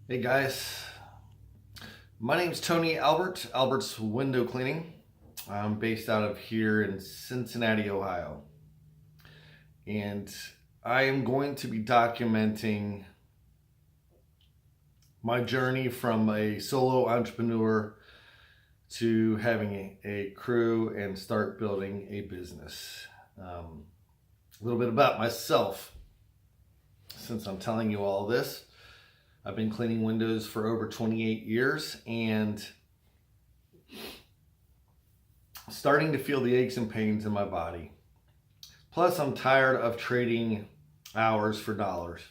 Hey guys, my name's Tony Albert's Window Cleaning. I'm based out of here in Cincinnati, Ohio. And I am going to be documenting my journey from a solo entrepreneur to having a crew and start building a business. A little bit about myself, since I'm telling you all this. I've been cleaning windows for over 28 years and starting to feel the aches and pains in my body. Plus, I'm tired of trading hours for dollars.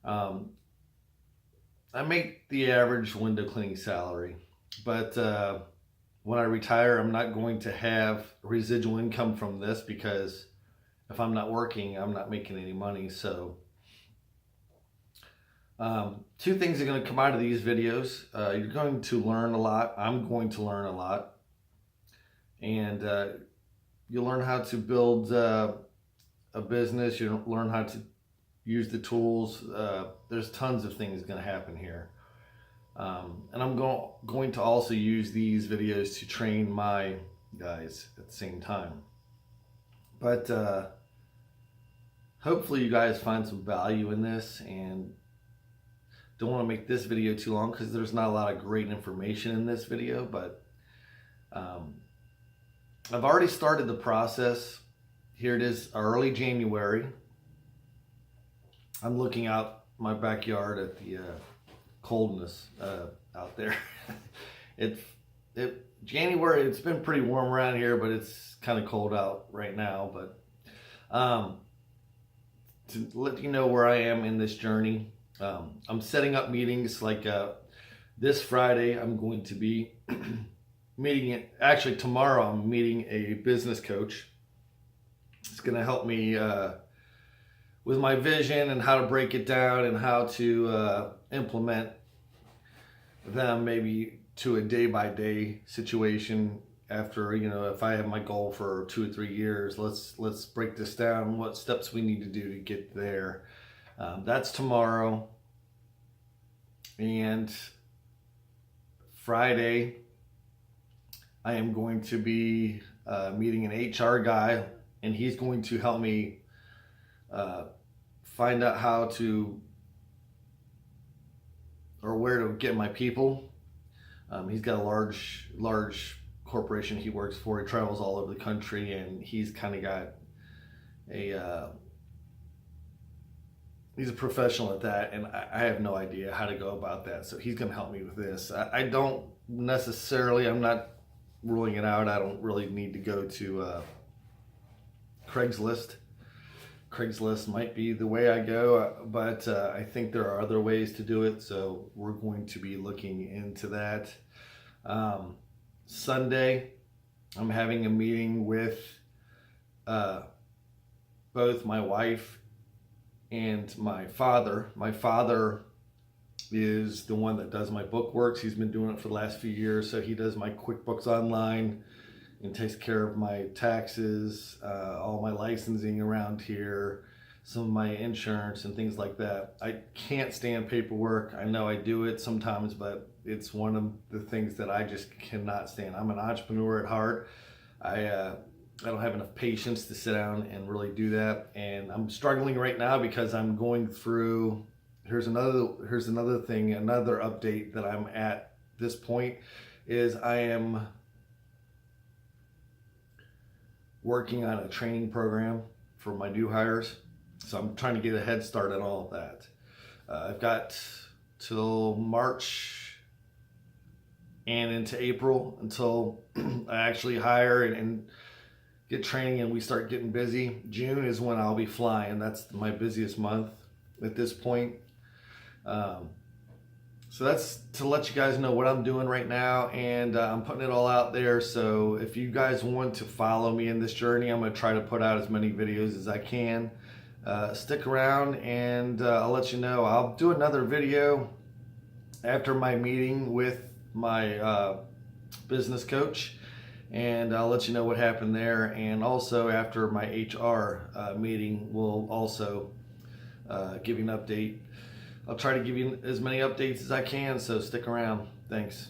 I make the average window cleaning salary, but when I retire, I'm not going to have residual income from this because if I'm not working, I'm not making any money. So two things are going to come out of these videos. You're going to learn a lot. I'm going to learn a lot. And you'll learn how to build a business. You'll learn how to use the tools. There's tons of things going to happen here. And I'm going to also use these videos to train my guys at the same time. But hopefully you guys find some value in this, and don't want to make this video too long because there's not a lot of great information in this video, but I've already started the process. Here it is, early January. I'm looking out my backyard at the coldness out there. January, it's been pretty warm around here, but it's kind of cold out right now. But to let you know where I am in this journey, I'm setting up meetings like this Friday. I'm going to be meeting, actually tomorrow I'm meeting a business coach. It's going to help me with my vision and how to break it down and how to implement them maybe to a day-by-day situation. After, if I have my goal for 2 or 3 years, let's break this down, what steps we need to do to get there. That's tomorrow. And Friday, I am going to be meeting an HR guy, and he's going to help me find out how to or where to get my people. He's got a large corporation he works for. He travels all over the country, and he's kind of got he's a professional at that, and I have no idea how to go about that. So he's going to help me with this. I don't necessarily, I'm not ruling it out. I don't really need to go to Craigslist. Craigslist might be the way I go, but I think there are other ways to do it. So we're going to be looking into that. Sunday, I'm having a meeting with both my wife and my father. My father is the one that does my bookworks. He's been doing it for the last few years. So he does my QuickBooks Online and takes care of my taxes, all my licensing around here, some of my insurance and things like that. I can't stand paperwork. I know I do it sometimes, but it's one of the things that I just cannot stand. I'm an entrepreneur at heart. I don't have enough patience to sit down and really do that. And I'm struggling right now because I'm going through, here's another thing, another update that I'm at this point is I am working on a training program for my new hires. So I'm trying to get a head start on all of that. I've got till March and into April until I actually hire and get training and we start getting busy. June is when I'll be flying. That's my busiest month at this point. So that's to let you guys know what I'm doing right now, and I'm putting it all out there. So if you guys want to follow me in this journey, I'm going to try to put out as many videos as I can. Stick around, and I'll let you know. I'll do another video after my meeting with my business coach, and I'll let you know what happened there. And also after my HR meeting, we'll also give you an update I'll try to give you as many updates as I can, so stick around. Thanks.